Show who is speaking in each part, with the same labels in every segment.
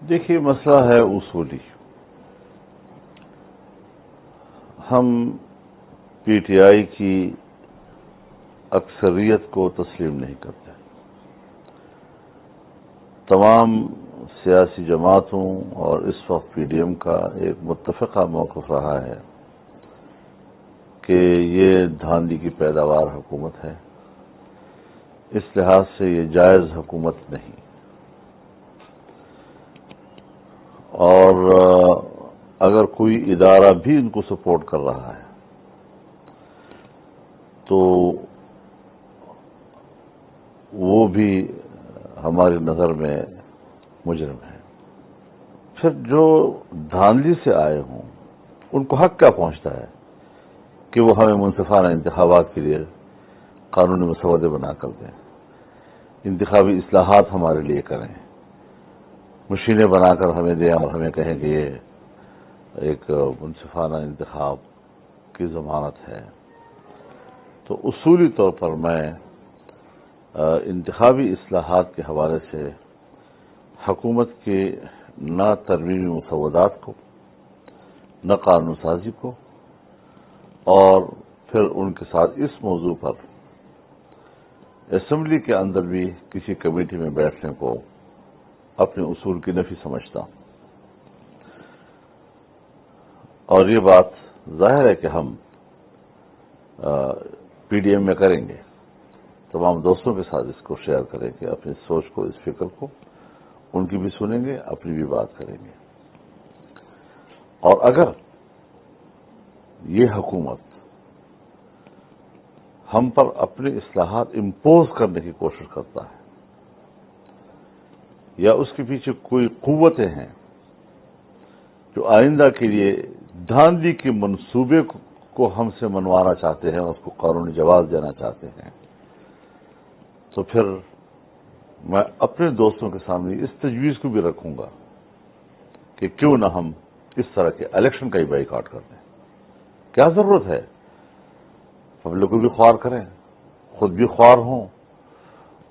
Speaker 1: دیکھیے، مسئلہ ہے اصولی. ہم پی ٹی آئی کی اکثریت کو تسلیم نہیں کرتے. تمام سیاسی جماعتوں اور اس وقت پی ڈی ایم کا ایک متفقہ موقف رہا ہے کہ یہ دھاندلی کی پیداوار حکومت ہے. اس لحاظ سے یہ جائز حکومت نہیں. اور اگر کوئی ادارہ بھی ان کو سپورٹ کر رہا ہے تو وہ بھی ہماری نظر میں مجرم ہے. پھر جو دھاندلی سے آئے ہوں ان کو حق کیا پہنچتا ہے کہ وہ ہمیں منصفانہ انتخابات کے لیے قانونی مسودے بنا کر دیں، انتخابی اصلاحات ہمارے لیے کریں، مشینیں بنا کر ہمیں دیں اور ہمیں کہیں کہ یہ ایک منصفانہ انتخاب کی ضمانت ہے. تو اصولی طور پر میں انتخابی اصلاحات کے حوالے سے حکومت کے نہ ترمیمی مسودات کو، نہ قانون سازی کو، اور پھر ان کے ساتھ اس موضوع پر اسمبلی کے اندر بھی کسی کمیٹی میں بیٹھنے کو اپنے اصول کی نفی سمجھتا ہوں. اور یہ بات ظاہر ہے کہ ہم پی ڈی ایم میں کریں گے، تمام دوستوں کے ساتھ اس کو شیئر کریں گے، اپنی سوچ کو، اس فکر کو، ان کی بھی سنیں گے، اپنی بھی بات کریں گے. اور اگر یہ حکومت ہم پر اپنے اصلاحات امپوز کرنے کی کوشش کرتا ہے یا اس کے پیچھے کوئی قوتیں ہیں جو آئندہ کے لیے دھاندلی کے منصوبے کو ہم سے منوانا چاہتے ہیں، اس کو قانونی جواز دینا چاہتے ہیں، تو پھر میں اپنے دوستوں کے سامنے اس تجویز کو بھی رکھوں گا کہ کیوں نہ ہم اس طرح کے الیکشن کا ہی بائیکاٹ کر دیں. کیا ضرورت ہے؟ پبلک کو بھی خوار کریں، خود بھی خوار ہوں،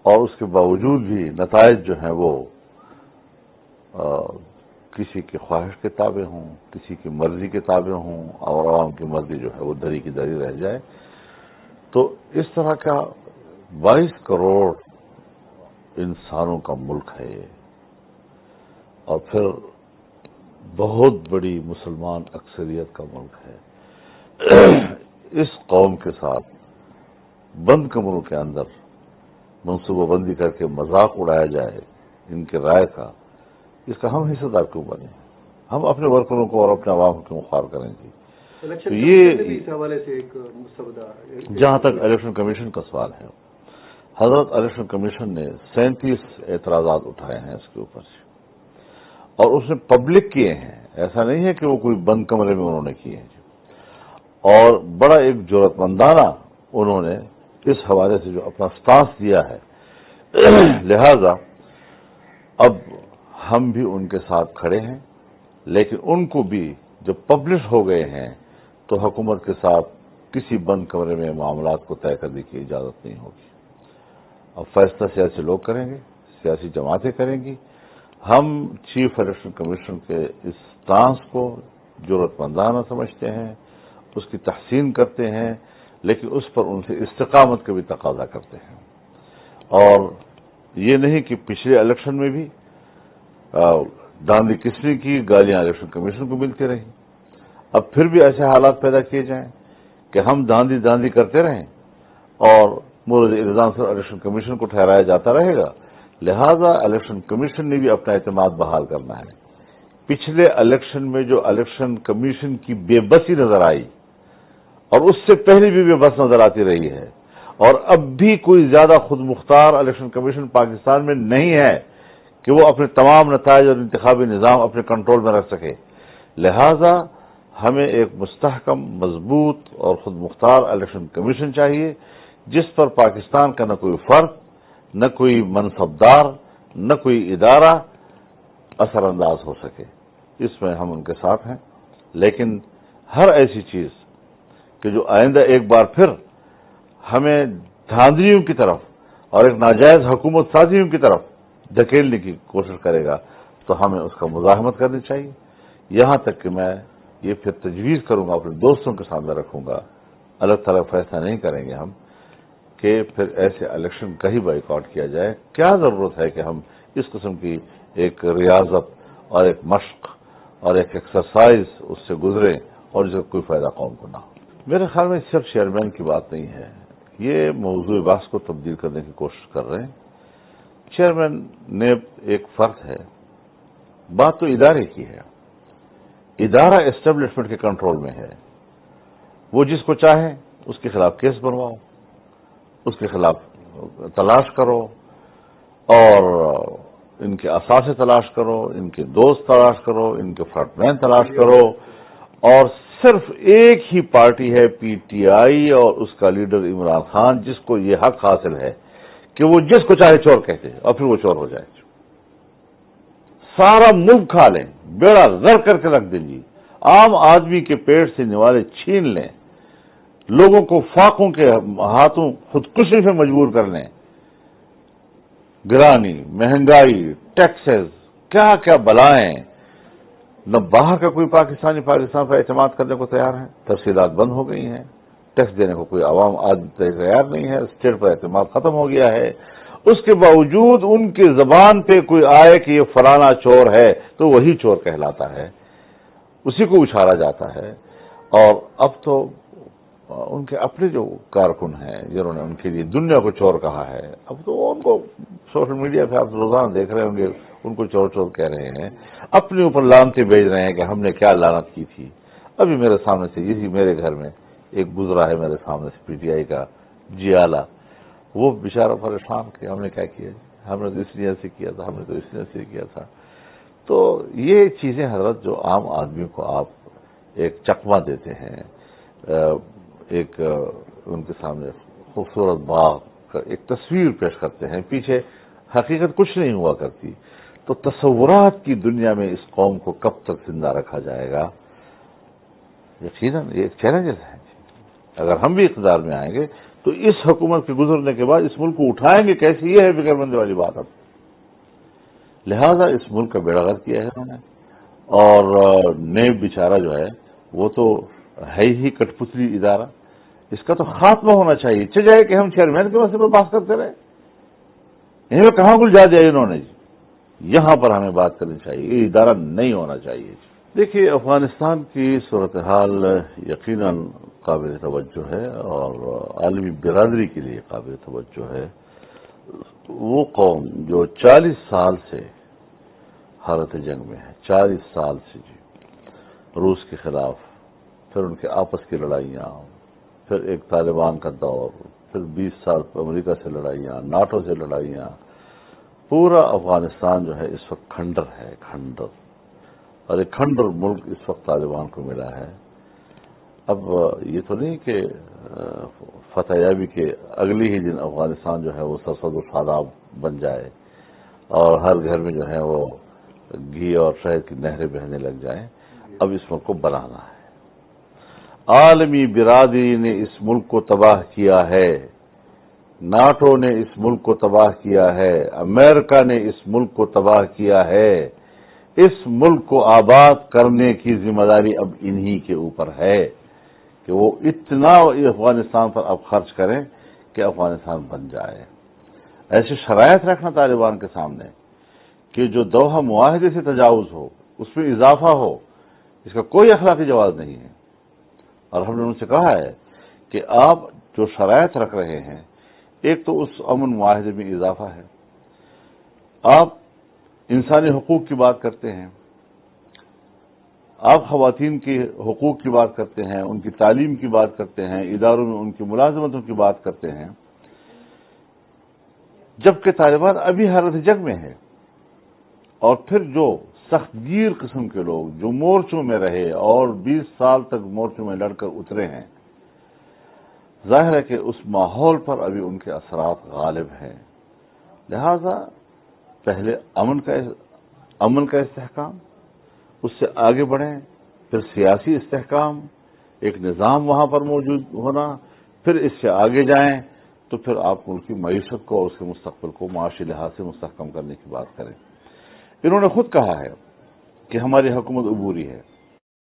Speaker 1: اور اس کے باوجود بھی نتائج جو ہیں وہ کسی کی خواہش کے تابع ہوں، کسی کی مرضی کے تابع ہوں، اور عوام کی مرضی جو ہے وہ دری کی دری رہ جائے. تو اس طرح کا 22 کروڑ انسانوں کا ملک ہے یہ، اور پھر بہت بڑی مسلمان اکثریت کا ملک ہے. اس قوم کے ساتھ بند کمروں کے اندر منصوبہ بندی کر کے مذاق اڑایا جائے ان کے رائے کا، اس کا ہم حصہ دار کیوں بنے؟ ہم اپنے ورکروں کو اور اپنے عوام کو خوار کریں گے. تو یہ
Speaker 2: حوالے سے ایک مسودہ،
Speaker 1: جہاں تک الیکشن کمیشن کا سوال ہے، حضرت الیکشن کمیشن نے 37 اعتراضات اٹھائے ہیں اس کے اوپر سے، اور اس نے پبلک کیے ہیں. ایسا نہیں ہے کہ وہ کوئی بند کمرے میں انہوں نے کیے ہیں، اور بڑا ایک جرأت مندانہ انہوں نے اس حوالے سے جو اپنا سٹانس دیا ہے. لہذا اب ہم بھی ان کے ساتھ کھڑے ہیں، لیکن ان کو بھی جب پبلش ہو گئے ہیں تو حکومت کے ساتھ کسی بند کمرے میں معاملات کو طے کرنے کی اجازت نہیں ہوگی. اب فیصلہ سیاسی لوگ کریں گے، سیاسی جماعتیں کریں گی. ہم چیف الیکشن کمیشن کے اس سٹانس کو جرأت مندانہ سمجھتے ہیں، اس کی تحسین کرتے ہیں، لیکن اس پر ان سے استقامت کا بھی تقاضا کرتے ہیں. اور یہ نہیں کہ پچھلے الیکشن میں بھی دھاندلی کس نے کی، گالیاں الیکشن کمیشن کو ملتی رہیں. اب پھر بھی ایسے حالات پیدا کیے جائیں کہ ہم دھاندلی کرتے رہیں اور مورد الزام سے الیکشن کمیشن کو ٹھہرایا جاتا رہے گا. لہذا الیکشن کمیشن نے بھی اپنا اعتماد بحال کرنا ہے. پچھلے الیکشن میں جو الیکشن کمیشن کی بے بسی نظر آئی، اور اس سے پہلے بھی بے بس نظر آتی رہی ہے، اور اب بھی کوئی زیادہ خود مختار الیکشن کمیشن پاکستان میں نہیں ہے کہ وہ اپنے تمام نتائج اور انتخابی نظام اپنے کنٹرول میں رکھ سکے. لہذا ہمیں ایک مستحکم، مضبوط اور خود مختار الیکشن کمیشن چاہیے، جس پر پاکستان کا نہ کوئی فرد، نہ کوئی منصبدار، نہ کوئی ادارہ اثر انداز ہو سکے. اس میں ہم ان کے ساتھ ہیں، لیکن ہر ایسی چیز کہ جو آئندہ ایک بار پھر ہمیں دھاندلیوں کی طرف اور ایک ناجائز حکومت سازیوں کی طرف دھکیلنے کی کوشش کرے گا، تو ہمیں اس کا مزاحمت کرنی چاہیے، یہاں تک کہ میں یہ پھر تجویز کروں گا، اپنے دوستوں کے سامنے رکھوں گا، الگ تھلگ فیصلہ نہیں کریں گے ہم کہ پھر ایسے الیکشن کا ہی بائیکاٹ کیا جائے۔ کیا ضرورت ہے کہ ہم اس قسم کی ایک ریاضت اور ایک مشق اور ایک ایکسرسائز اس سے گزریں اور اس سے کوئی فائدہ قوم کو نہ ہو۔ میرے خیال میں صرف چیئرمین کی بات نہیں ہے، یہ موضوع بحث کو تبدیل کرنے کی کوشش کر رہے ہیں۔ چیئرمین نیب ایک فرد ہے، بات تو ادارے کی ہے، ادارہ اسٹیبلشمنٹ کے کنٹرول میں ہے، وہ جس کو چاہے اس کے خلاف کیس بنواؤ، اس کے خلاف تلاش کرو اور ان کے اثاثے تلاش کرو، ان کے دوست تلاش کرو، ان کے فرنٹ مین تلاش کرو، اور صرف ایک ہی پارٹی ہے پی ٹی آئی اور اس کا لیڈر عمران خان جس کو یہ حق حاصل ہے کہ وہ جس کو چاہے چور کہتے ہیں اور پھر وہ چور ہو جائے، سارا ملک کھا لیں، بیڑا غرق کر کے رکھ دیں جی، عام آدمی کے پیٹ سے نوالے چھین لیں، لوگوں کو فاقوں کے ہاتھوں خودکشی سے مجبور کر لیں، گرانی، مہنگائی، ٹیکسز، کیا کیا بلائیں، نہ باہر کا کوئی پاکستان پر اعتماد کرنے کو تیار ہے، تفصیلات بند ہو گئی ہیں، ٹیکس دینے کو کوئی عوام آدمی تیار نہیں ہے، اسٹیٹ پر اعتماد ختم ہو گیا ہے، اس کے باوجود ان کی زبان پہ کوئی آئے کہ یہ فلانا چور ہے تو وہی چور کہلاتا ہے، اسی کو اچھالا جاتا ہے۔ اور اب تو ان کے اپنے جو کارکن ہیں جنہوں نے ان کے لیے دنیا کو چور کہا ہے، اب تو ان کو سوشل میڈیا پہ آپ روزانہ دیکھ رہے ہوں گے، ان کو چور چور کہہ رہے ہیں، اپنے اوپر لانتیں بھیج رہے ہیں کہ ہم نے کیا لعنت کی تھی۔ ابھی میرے سامنے سے یہی میرے گھر میں ایک گزرا ہے میرے سامنے سے پی ٹی آئی کا جیالہ، وہ بیچارہ پریشان کہ ہم نے کیا کیا، ہم نے تو اس لیے سے کیا تھا، ہم نے تو اس لیے سے کیا تھا۔ تو یہ چیزیں حضرت جو عام آدمی کو آپ ایک چکمہ دیتے ہیں، ایک ان کے سامنے خوبصورت باغ کا ایک تصویر پیش کرتے ہیں، پیچھے حقیقت کچھ نہیں ہوا کرتی، تو تصورات کی دنیا میں اس قوم کو کب تک زندہ رکھا جائے گا؟ یقیناً یہ ایک چیلنجز ہے۔ اگر ہم بھی اقتدار میں آئیں گے تو اس حکومت کے گزرنے کے بعد اس ملک کو اٹھائیں گے کیسے، یہ ہے فکر مندی والی بات۔ اب لہذا اس ملک کا بیڑا غرق کیا ہے انہوں نے، اور نیب بیچارہ جو ہے وہ تو ہے ہی کٹ پتلی ادارہ، اس کا تو خاتمہ ہونا چاہیے۔ چاہے کہ ہم چیئرمین کے مسئلے پر بات کرتے رہے، انہیں کہاں گلجا دیا انہوں نے جی، یہاں پر ہمیں بات کرنی چاہیے، یہ ادارہ نہیں ہونا چاہیے۔ دیکھیے افغانستان کی صورتحال یقیناً قابل توجہ ہے اور عالمی برادری کے لیے قابل توجہ ہے۔ وہ قوم جو 40 سال سے حالت جنگ میں ہے، 40 سال سے جی، روس کے خلاف، پھر ان کے آپس کی لڑائیاں، پھر ایک طالبان کا دور، پھر 20 سال امریکہ سے لڑائیاں، ناٹو سے لڑائیاں، پورا افغانستان جو ہے اس وقت کھنڈر ہے، کھنڈر، اور ایک کھنڈر ملک اس وقت طالبان کو ملا ہے۔ اب یہ تو نہیں کہ فتح یابی کے اگلی ہی دن افغانستان جو ہے وہ سرسبز و شاداب بن جائے اور ہر گھر میں جو ہے وہ گھی اور شہد کی نہریں بہنے لگ جائیں۔ اب اس ملک کو بنانا ہے، عالمی برادری نے اس ملک کو تباہ کیا ہے، ناٹو نے اس ملک کو تباہ کیا ہے، امریکہ نے اس ملک کو تباہ کیا ہے، اس ملک کو آباد کرنے کی ذمہ داری اب انہی کے اوپر ہے کہ وہ اتنا افغانستان پر اب خرچ کریں کہ افغانستان بن جائے۔ ایسے شرائط رکھنا طالبان کے سامنے کہ جو دوحہ معاہدے سے تجاوز ہو، اس میں اضافہ ہو، اس کا کوئی اخلاقی جواز نہیں ہے۔ اور ہم نے ان سے کہا ہے کہ آپ جو شرائط رکھ رہے ہیں، ایک تو اس امن معاہدے میں اضافہ ہے، آپ انسانی حقوق کی بات کرتے ہیں، آپ خواتین کے حقوق کی بات کرتے ہیں، ان کی تعلیم کی بات کرتے ہیں، اداروں میں ان کی ملازمتوں کی بات کرتے ہیں، جبکہ طالبان ابھی حالت جنگ میں ہے۔ اور پھر جو سخت گیر قسم کے لوگ جو مورچوں میں رہے اور 20 سال تک مورچوں میں لڑ کر اترے ہیں، ظاہر ہے کہ اس ماحول پر ابھی ان کے اثرات غالب ہیں۔ لہذا پہلے امن کا استحکام، اس سے آگے بڑھیں، پھر سیاسی استحکام، ایک نظام وہاں پر موجود ہونا، پھر اس سے آگے جائیں تو پھر آپ ملک کی معیشت کو اور اس کے مستقبل کو معاشی لحاظ سے مستحکم کرنے کی بات کریں۔ انہوں نے خود کہا ہے کہ ہماری حکومت عبوری ہے.